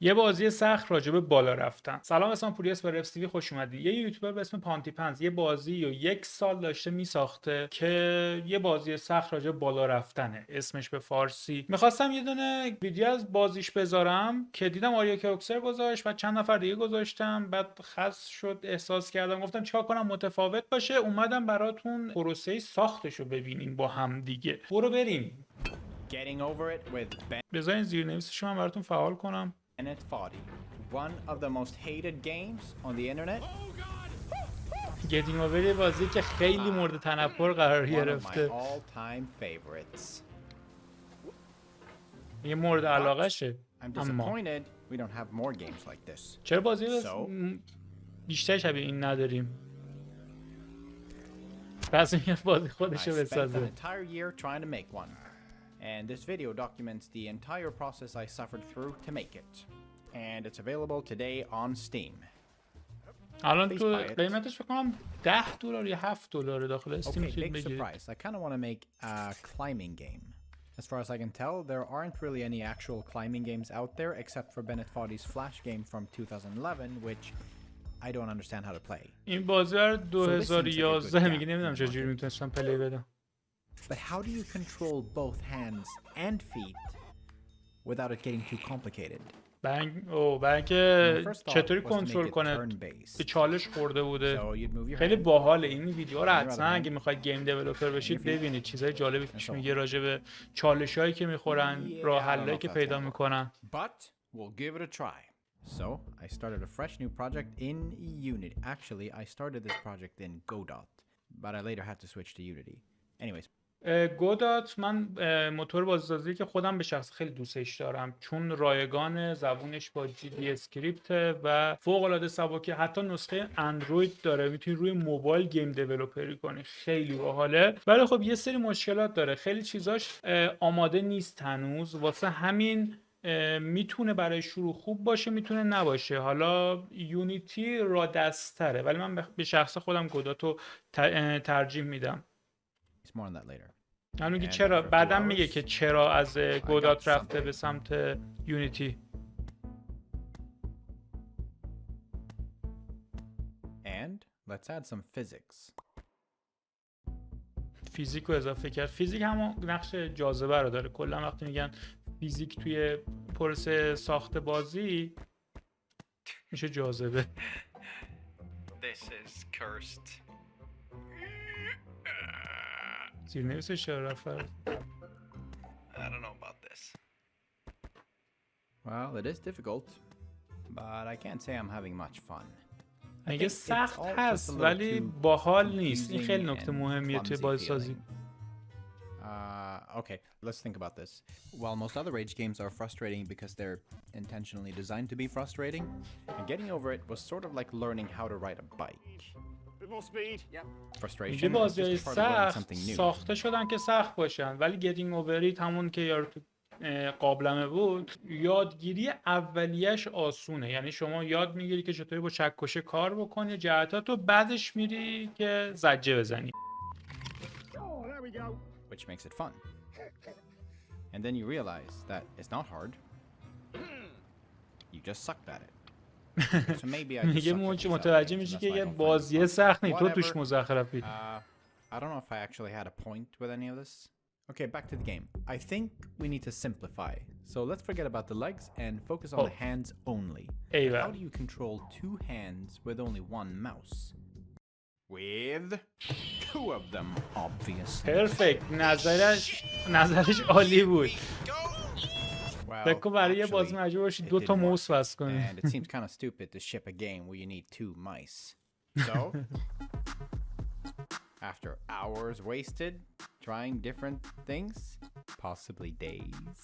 یه بازی سخت راجع به بالا رفتن. سلام، اسمم پوریاس و رپز تیوی خوش اومدید. یه یوتیوبر به اسم پانتیپنز یه بازی رو 1 سال داشته میساخته که یه بازی سخت راجع به بالا رفتنه. اسمش به فارسی. میخواستم یه دونه ویدیو از بازیش بذارم که دیدم آریا کوکسر گذاشت و چند نفر دیگه گذاشتم، بعد خاص شد، احساس کردم گفتم چیکار کنم متفاوت باشه. اومدم براتون پروسه ساختش رو ببینیم با هم دیگه. برو بریم. بذارین زیرنویسش من براتون فعال کنم. One of the most hated games on the internet. گتینگ اوور یه بازی که خیلی مورد تنفر قرار گرفته. یه مورد علاقه شه. اما چرا بازی بیشتر شبیه این نداریم؟ پس این بازی خودشو بسازه. And this video documents the entire process I suffered through to make it. And it's available today on Steam. الان تو قیمتش فکر کنم $10 یا $7 داخل استیم میتونید بگیرید. I kind of want to make a climbing game. As far as I can tell, there aren't really any actual climbing games out there except for Bennett Foddy's Flash game from 2011, which I don't understand how to play. این بازی رو 2011 میگه، نمیدونم چجوری میتونستم پلی بدم. But how do you control both hands and feet without it getting too complicated? برای اینکه چطوری کنترل کنه به چالش خورده بوده. خیلی باحاله. این ویدیو رو حتما اگه میخواید گیم دیولپر بشید ببینید، چیزای جالبی پیش میگه راجع به چالشایی که میخورن، راه حلایی که پیدا میکنن. But we'll give it a try. So I started a fresh new project in Unity. Actually, I started this project in Godot, but I later had to switch to Unity. Anyways. گودات من موتور بازیسازی که خودم به شخص خیلی دوستش دارم، چون رایگان، زبونش با جی دی اسکریپت و فوق العاده سبکه. حتی نسخه اندروید داره، میتونی روی موبایل گیم دیولپری کنی، خیلی باحاله. ولی خب یه سری مشکلات داره، خیلی چیزاش آماده نیست هنوز، واسه همین میتونه برای شروع خوب باشه، میتونه نباشه. حالا یونیتی را دست‌تره، ولی من به شخص خودم گوداتو ترجیح میدم. من میگه چرا بعدم میگه که چرا از گودات رفته به سمت یونیتی. And let's add some physics. فیزیک رو اضافه کرد. فیزیک همون نقش جاذبه رو داره. کلا وقتی میگن فیزیک توی پروسه ساخت بازی میشه جاذبه. This is cursed. زیرنویسش چرا رفت؟ I don't know about this. Well, it is difficult, but I can't say I'm having much fun. اگه سخت هست ولی باحال نیست. این خیلی نکته مهمیه توی بازیسازی. Okay, let's think about this. While most other rage games are frustrating because they're intentionally designed to be frustrating, and getting over it was sort of like learning how to ride a bike. More speed. Yep. Frustration. بازی سخت ساخته شدن که سخت باشن، ولی گتینگ اووریت همون که یارو تو قابلمه بود، یادگیری اولیش آسونه. یعنی شما یاد میگیری که چطوری با چکشه کار بکنی جهتاتو، بعدش میری که زجه بزنی. Which makes it fun. And then you realize that it's not hard. You just sucked at it. So maybe I میگه متوجه میشی که یه بازی سخت نیست، تو توش مزخرفی. I don't know if I actually had a point with any of this. Okay, back to the game. I think we need to simplify. So let's forget about the legs and focus on the hands only. How do you control two hands with only one mouse? With two of them, obviously. Perfect. نظرش عالی بود. فکر کنم برای یه بازی مجبور باشی 2 تا موس وصل کنی. And it seems kind of stupid to ship a game where you need 2 mice. So, after hours wasted trying different things, possibly days,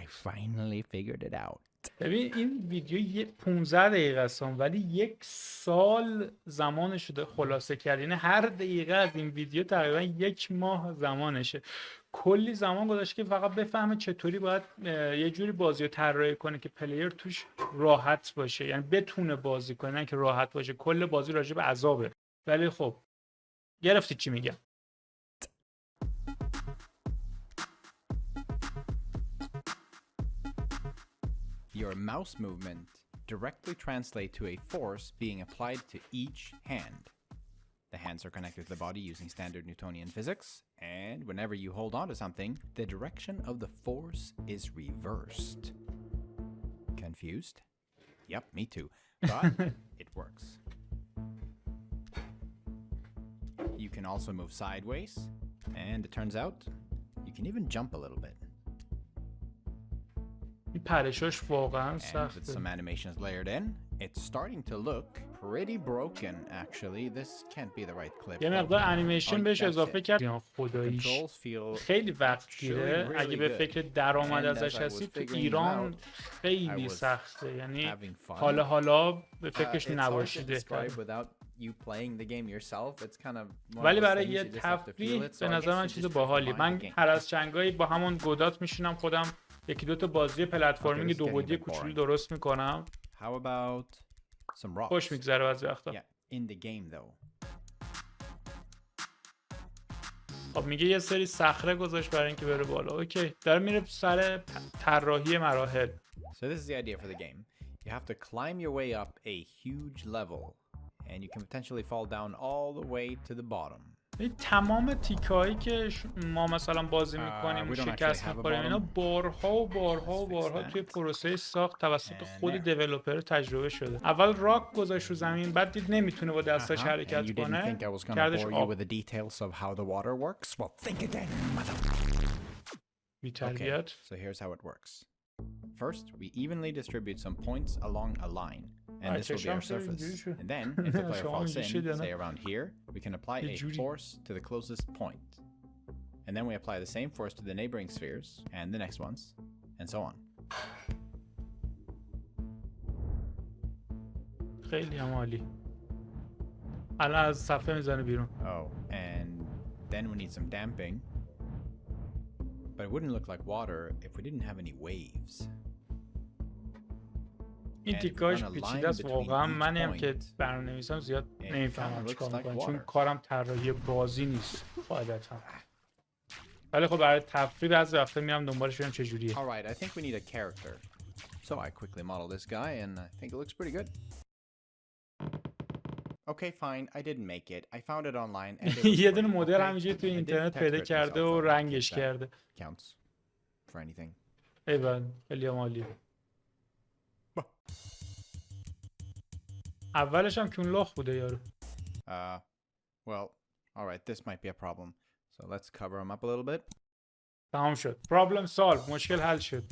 I finally figured it out. ببین این ویدیو 15 دقیقه است ولی 1 سال زمانش شده خلاصه کرد. یعنی هر دقیقه از این ویدیو تقریبا 1 ماه زمانشه. کلی زمان گذاشته که فقط بفهمه چطوری باید یه جوری بازی رو طراحی کنه که پلیر توش راحت باشه، یعنی بتونه بازی کنه، نه که راحت باشه. کل بازی راجع به عذابه. ولی خب گرفتی چی میگم. Your your mouse movement directly translate to a force being applied to each hand. The hands are connected to the body using standard Newtonian physics, and whenever you hold on to something, the direction of the force is reversed. Confused? Yep, me too. But it works. You can also move sideways, and it turns out you can even jump a little bit. این پرشاش واقعا And with سخته. some animations layered in, it's starting to look pretty broken actually. This can't be the right clip. یه مقدار انیمیشن Oh, بهش that's اضافه it. کرد. یا خداییش Controls feel خیلی وقت گیره. really اگه به good. فکر درآمد And as ازش I was هستی تو figuring ایران them out, خیلی I was سخته. یعنی having fun. حالا به فکرش It's hard to نباشید. describe without you playing the game yourself. It's kind of one of ولی those برای things یه you just have to feel تفریح it. So به I نظر guess من you چیز just have to باحالی. find من the game. هر از چنگایی با همون گودات میشینم خودم یکی دو تا بازی پلتفرمینگ Okay, this is دو getting بعدی a bit کوچولو boring. درست میکنم. How about some rocks? خوش میگذره بعضی وقتا. Yeah, in the game though. خب میگه یه سری صخره گذاشت برای اینکه بره بالا. اوکی. داره میره سر طراحی مراحل. So this is the idea for the game. You have to climb your way up a huge level, and you can potentially fall down all the way to the bottom. این تمام تیکایی که ما مثلا بازی میکنیم و we don't شکست actually have a میخوریم اینا bottom. بارها و بارها و Let's fix بارها that. توی پروسه ساخت توسط And خود there. دیولپر تجربه شده. اول راک گذاشت رو زمین، بعد دید نمیتونه با دستاش And you حرکت didn't کنه، think I was gonna کردش bore you آب. with the details of how the water works? Well, think again, mother. بی Okay, تربیت. so here's how it works. First, we evenly distribute some points along a line, and this will be our surface. And then, if the player falls in, say around here, we can apply a force to the closest point. And then we apply the same force to the neighboring spheres, and the next ones, and so on. خیلی هم عالی. الان از صفحه میزنه بیرون. Oh, and then we need some damping. But it wouldn't look like water if we didn't have any waves. این And if we تیکاش run a پیچیده line است between واقعا. each منی هم که point, برنامه‌نویسم زیاد it نمیفهمم kinda چیکار looks like می‌کنم، چون water. کارم طراحی بازی نیست قاعدتاً. ولی خب برای تفریح بعضی وقتا میرم دنبالش ببینم چه جوریه. All right, I think we need a character. So I quickly model this guy, and I think it looks pretty good. Okay, fine. I didn't make it. I found it online. And it looks یه دونه great, مدل okay? همینجوری تو I did اینترنت texture پیدا it کرده myself, و so رنگش that کرده. counts for anything. ایول خیلی عالی. اولش هم کونلاخ بوده یارو. Well, all right. This might be a problem. So let's cover him up a little bit. تمام شد. پرابلم سالو. مشکل حل شد.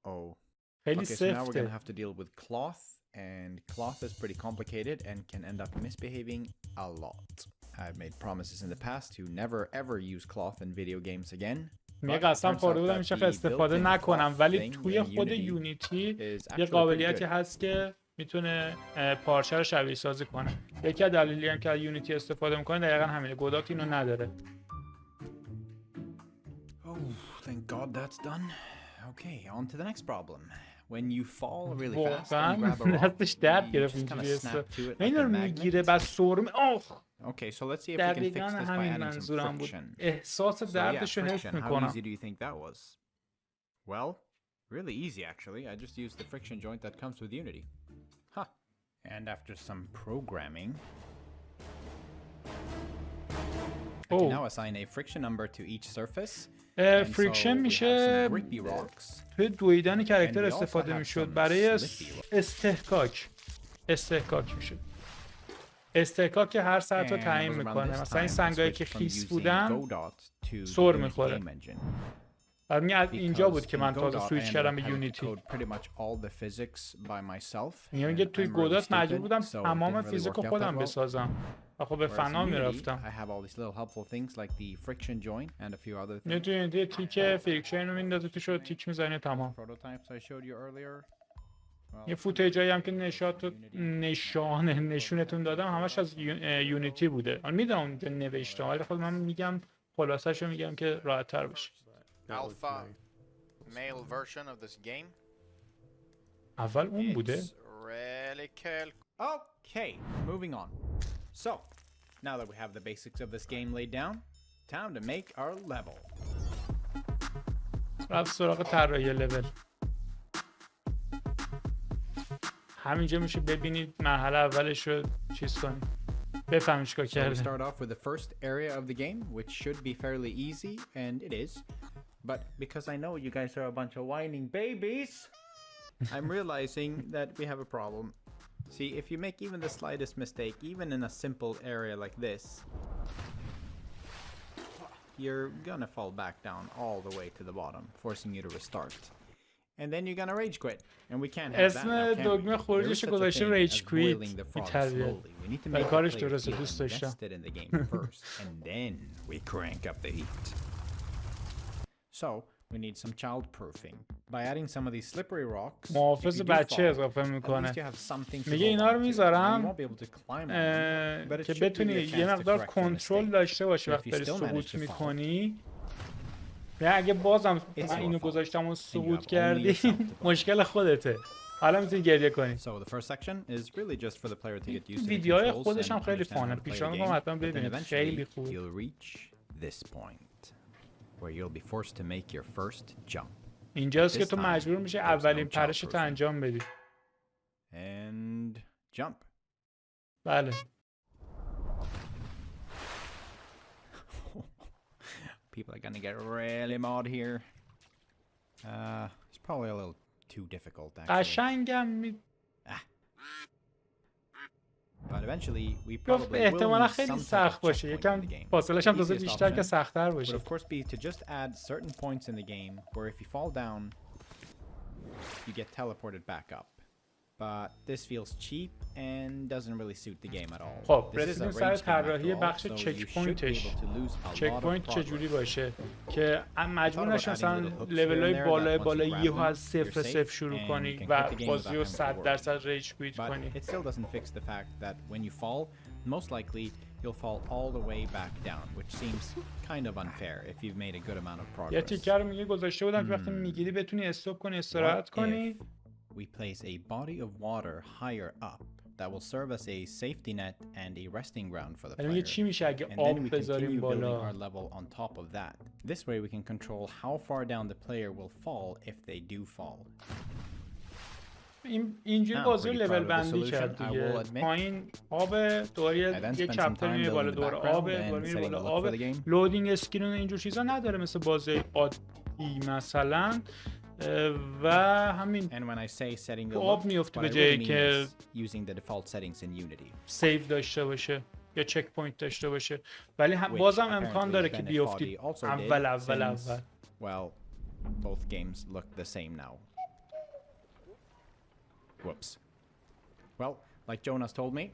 Oh. خیلی Okay, so now we're سفته. gonna have to deal with cloth, and cloth is pretty complicated and can end up misbehaving a lot. I've made promises in the past to never ever use cloth in video games again. میگه But قسم turns خورده out بودم that هیچ وقت the استفاده built-in نکنم، cloth ولی thing توی in خود Unity یونیتی is یه actually pretty قابلیتی good. هست که میتونه پارچه رو شبیه سازی کنه. یکی از دلایلی هم که از یونیتی استفاده میکنه دقیقا همینه. گودات اینو نداره. Oh, thank God that's done. Okay, on to the next problem. When you fall really fast and grab a rock, دستش درد you گرفت just kind اینجوری of snap to it like اینو a میگیره magnet. بعد سرم. آخ Okay, so let's see if we can fix دقیقا this by همین adding some منظورم بود. friction. احساس So yeah, دردش رو حس friction. How میکنم. easy do you think that was? Well, really easy actually. I just used the friction joint that comes with Unity. Huh. And after some programming, I can now assign a friction number to each surface. And so فریکشن we have میشه some grippy rocks. توی دویدن کاراکتر And we also استفاده have میشد some برای slippy rocks. استحکاک میشه. استحکاک که هر ساعت رو And تعیین it was around میکنه. this مثلا این time I سنگایی که switched from خیس using بودن Godot to the سر Unity میخوره. game engine. برای از اینجا بود Because که in من تازه Godot, سویچ I کردم ended به up having to یونیتی. code pretty much all the physics by myself. میگه and توی I'm really گودات مجبور stupid, بودم so it تمام didn't really فیزیک work رو out خودم that well. بسازم. و خب به Whereas in فنا Unity, میرفتم. I have all these little helpful things like the friction joint and a few other یه things. توی یونیتی تیک فریکشن رو میندازه توش رو تیک میزنی تمام. Prototypes I showed you earlier. یه فوتیجایی هم که نشونتون دادم همش از یونیتی بوده. من میدونم اونجا نوشتم ولی خب من میگم خلاصش رو میگم که راحت تر بشه. Alpha male version of this game. اول اون بوده. It's really cool. Okay, moving on. So, now that we have the basics of this game laid down, time to make our level. رفت سراغ طراحی لول. همینجا میشه ببینید مرحله اولش رو چیز کنید، بفهمید چیکار So we کرده. start off with the first area of the game, which should be fairly easy, and it is. But because I know you guys are a bunch of whining babies, I'm realizing that we have a problem. See, if you make even the slightest mistake, even in a simple area like this, you're gonna fall back down all the way to the bottom, forcing you to restart. And then you're gonna rage quit. And we can't have that now, اسم can we? دکمه There is خروجش such a گذاشتیم thing ریج as boiling کویت. the frog بی‌تربیت. slowly. We need to ولی make the کارش players درسته، feel دوست داشتم. invested in the game first, and then we crank up the heat. So, we need some child proofing. By adding some of these slippery rocks, محافظ بچه اضافه میکنه. میگه اینا رو میذارم که بتونی یه مقدار کنترل داشته باشی وقتی داری سقوط میکنی. یا اگه بازم من اینو گذاشتم و سقوط کردی مشکل خودته. حالا میتونی گریه کنی. ویدیوهای خودش هم خیلی فانه. پیشنهاد میکنم حتما ببینید، خیلی خوب. where you'll be forced to make your first jump. اینجاست که تو مجبور میشه اولین پرشت انجام بدی. And jump. بله. People are gonna get really mad here. It's probably a little too difficult actually. قشنگم But eventually we گفت probably will احتمالا need خیلی some type سخت of باشه. checkpoint in یکم the game. فاصلش هم The تازه easiest بیشتر که option سخت‌تر would باشه. of course be to just add certain points in the game where if you fall down you get teleported back up. But this feels cheap and doesn't really suit the game at all. خب This is a رسیدیم rage سر game طراحی after all, بخش so you چک should be پوینتش. able to lose a چک lot of پوینت progress. چجوری باشه که مجبور I thought نشی about مثلا adding little hooks لول‌های here and there بالای that once بالای you grab یهو them, از صفر you're صفر safe شروع and کنی you can و quit the game بازی رو without having to 100% ریج کویت But کنی. it still doesn't fix the fact that when you fall, most likely you'll fall all the way back down, which seems kind of unfair if you've made a good amount of یه progress. تیکه رو میگه گذاشته بودم که وقتی میگیری بتونی استاپ کنی، استراحت What کنی. if we place a body of water higher up that will serve as a safety net and a resting ground for the ولی میگه player? چی میشه اگه And then آب we بذاریم continue building بالا؟ our level on top of that. This way we can control how far down the player will fall if they do fall. اینجوری I'm بازی رو pretty لول proud of the بندی solution, کرد I will دیگه. admit. پایین آب دوباره I then یه spent some چپتر time میره بالا، building the دوباره background آب، and دوباره میره setting بالا the look آب. for the game. لودینگ اسکرین و اینجور چیزا نداره مثل بازی عادی مثلا. و همین And when I say setting the آب look, میفته what به I جایی really mean که is using the default settings in Unity. سیو داشته باشه یا چک پوینت داشته باشه. ولی Which بازم امکان apparently داره که Bennett بیفتی Foddy also did, اول since, well, both games look the same now. Whoops. Well, like Jonas told me,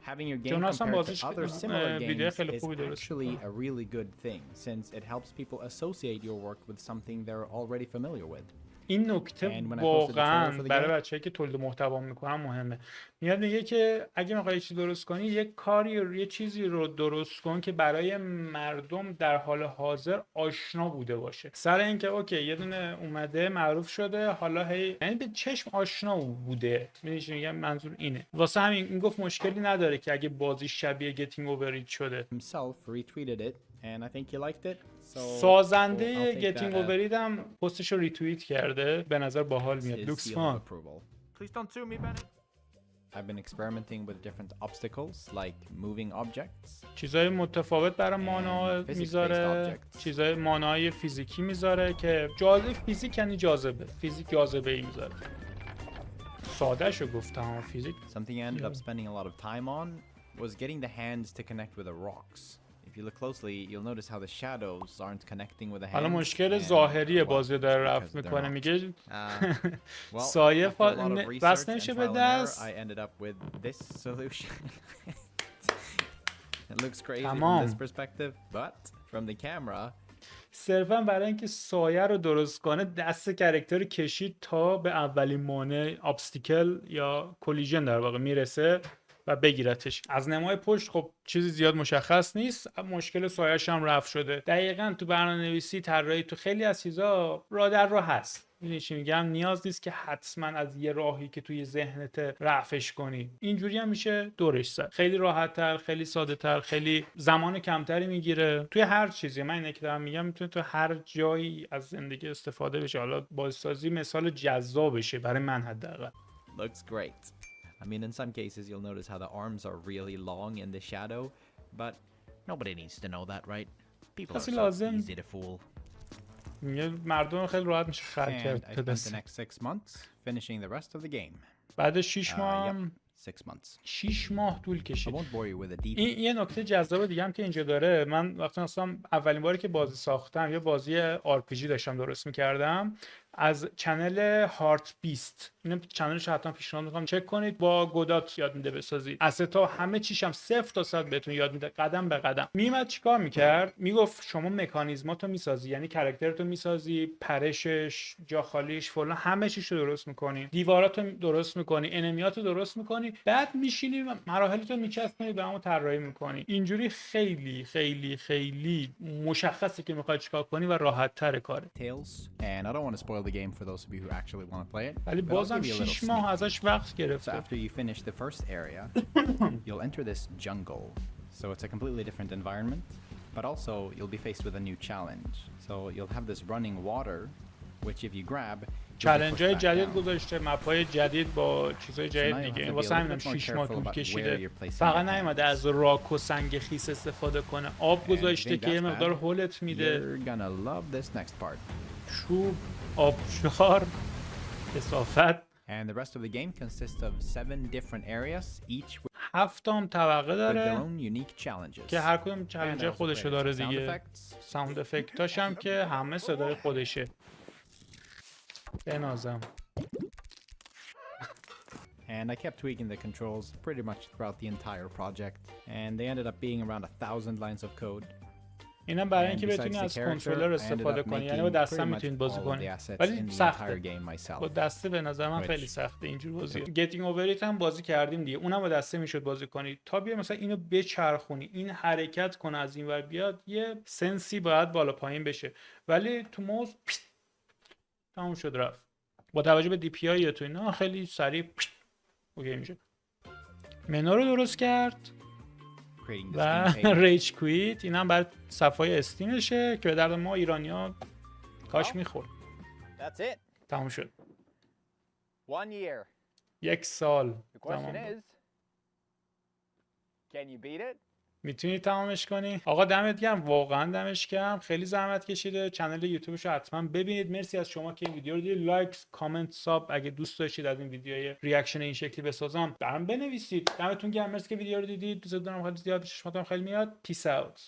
having your game جوناس هم compared بازیش to other similar ویدیو games خیلی is خوبی درست actually a really good thing, since it helps people associate your work with something they're already familiar with. این نکته And when I posted the واقعا trailer for the برای game- بچه‌ای که تولید محتوا میکنن مهمه. میاد میگه که اگه میخوای چیزی درست کنی یک کاری رو، یه چیزی رو درست کن که برای مردم در حال حاضر آشنا بوده باشه. سر اینکه اوکی یه دونه اومده معروف شده، حالا هی یعنی به چشم آشنا بوده. میدونی چی میگم؟ منظور اینه. واسه همین این گفت مشکلی نداره که اگه بازی شبیه گتینگ اوورید شده. Himself retweeted it and I think he liked it. So سازنده I'll take گتینگ that as اوورید هم پستش رو ریتوییت کرده. به نظر باحال میاد. his لوکس seal of فان. approval. Please don't sue me, Bennett. I've been experimenting with different obstacles like moving objects. چیزای متفاوت برای مانا physics-based میذاره، objects. چیزای مانای فیزیکی میذاره که جاذبه. فیزیک یعنی جاذبه، فیزیک جاذبه ای میذاره. ساده شو گفتم فیزیک. Something I ended up spending a lot of time on was getting the hands to connect with the rocks. If you look closely, you'll notice how the shadows aren't connecting with the hands. حالا مشکل and, ظاهری well, بازی داره because رفت they're میکنه. not. میگه Well, سایه after a lot of research بس and نمیشه به trial and error, دست. I ended up with this solution. It looks crazy تمام. from this perspective, but from the camera, صرفا برای اینکه سایه رو درست کنه دست کرکتر کشید تا به اولین مانع ابستیکل یا کلیژن در واقع میرسه و بگیرتش. از نمای پشت خب چیزی زیاد مشخص نیست، مشکل سایه‌اش هم رفع شده. دقیقاً تو برنامه‌نویسی طراحی تو خیلی از چیزا راه در راه هست. میدونی چی میگم؟ نیاز نیست که حتما از یه راهی که توی ذهنت رفعش کنی. اینجوری هم میشه دورش زد. خیلی راحت تر، خیلی ساده تر، خیلی زمان کمتری میگیره. توی هر چیزی، من اینه که دارم میگم، میتونه تو هر جایی از زندگی استفاده بشه. حالا بازسازی مثال جذابشه برای من حداقل. Looks great. I mean, in some cases you'll notice how the arms are really long in the shadow, but nobody needs to know that, right? People are so easy to fool. مردم خیلی راحت میشه خر And کرد. I spent the next 6 months finishing the rest of the game. بعد 6 ماه 6 months. 6 ماه طول I کشید. won't bore you with the details. این یه نکته جذاب دیگه هم که اینجا داره. من وقتی مثلا اولین باری که بازی ساختم یا بازی RPG داشتم درست می‌کردم، از چنل HeartBeast، اینو چنلش حتما پیشنهاد می‌کنم چک کنید. با گودات یاد میده بسازید. استا همه چیش هم 0 تا 100 بهتون یاد میده قدم به قدم. میمد چیکار می‌کرد؟ میگفت شما مکانیزماتو میسازی، یعنی کاراکترتو میسازی، پرشش، جا خالیش، فلان همه چیشو درست می‌کنی، دیواراتو درست می‌کنی، انمیاتو درست می‌کنی، بعد میشینی مراحلتو میچسبونی به همون طراحی می‌کنی. اینجوری خیلی خیلی خیلی مشخصه که می‌خوای چیکار کنی و راحت‌تر کاره. And I don't want to spoil the game for those of you who actually want to play it. ولی but I'll بازم give you a little 6 ماه sneak ازش وقت So گرفته. after you finish the first area, you'll enter this jungle. So it's a completely different environment, but also you'll be faced with a new challenge. So you'll have this running water, which if you grab, چالش های جدید گذاشته، مپ‌های جدید با چیزهای جدید دیگه. واسه همینم 6 ماه طول کشیده. فقط نیومده از راک و سنگ خیس استفاده کنه. آب گذاشته که یه مقدار هولت میده. You're gonna love this next part. چوب، آبشار، کثافت. And the rest of the game consists of 7 different areas, each with 7 تا هم طبقه their داره own unique challenges. که هر کدوم And چالش I also خودشو played داره some sound دیگه. effects. ساوند افکتاش هم که همه صدای خودشه. بنازم. And I kept tweaking the controls pretty much throughout the entire project, and they ended up being around 1,000 lines of code. اینم برای And اینکه besides بتونی the از character, کنترلر I ended استفاده up کنی، یعنی making با دستم pretty much میتونید بازی all of the کنی. assets ولی in the entire سخته. game myself. با دسته به نظر من خیلی Which- سخته اینجور بازی. گتینگ اووریت هم بازی کردیم دیگه. اونم با دسته میشد بازی کنی. تا بیا مثلا اینو بچرخونی، این حرکت کنه از این ور بیاد، یه سنسی باید بالا پایین بشه. ولی تو موز تموم شد رفت. با توجه به دی پی آی تو اینا خیلی سریع اوکی میشه. منو رو درست کرد Creating the و Steam page. ریج کویت. اینم برای صفحه استیمشه که به درد ما ایرانی‌ها کاش میخورد. That's it. تموم شد. 1 year. 1 سال The question زمان is, can you beat it? میتونی تمامش کنی. آقا دمت گرم، واقعا دمش گرم، خیلی زحمت کشیده. کانال یوتیوبش رو حتما ببینید. مرسی از شما که این ویدیو رو دیدید. لایک، کامنت، ساب. اگه دوست داشتید از این ویدیوهای ریاکشن این شکلی بسازم برام بنویسید. دمتون گرم، مرسی که ویدیو رو دیدید. دوست دارم خیلی زیاد، چشماتون خیلی میاد. پیس اوت.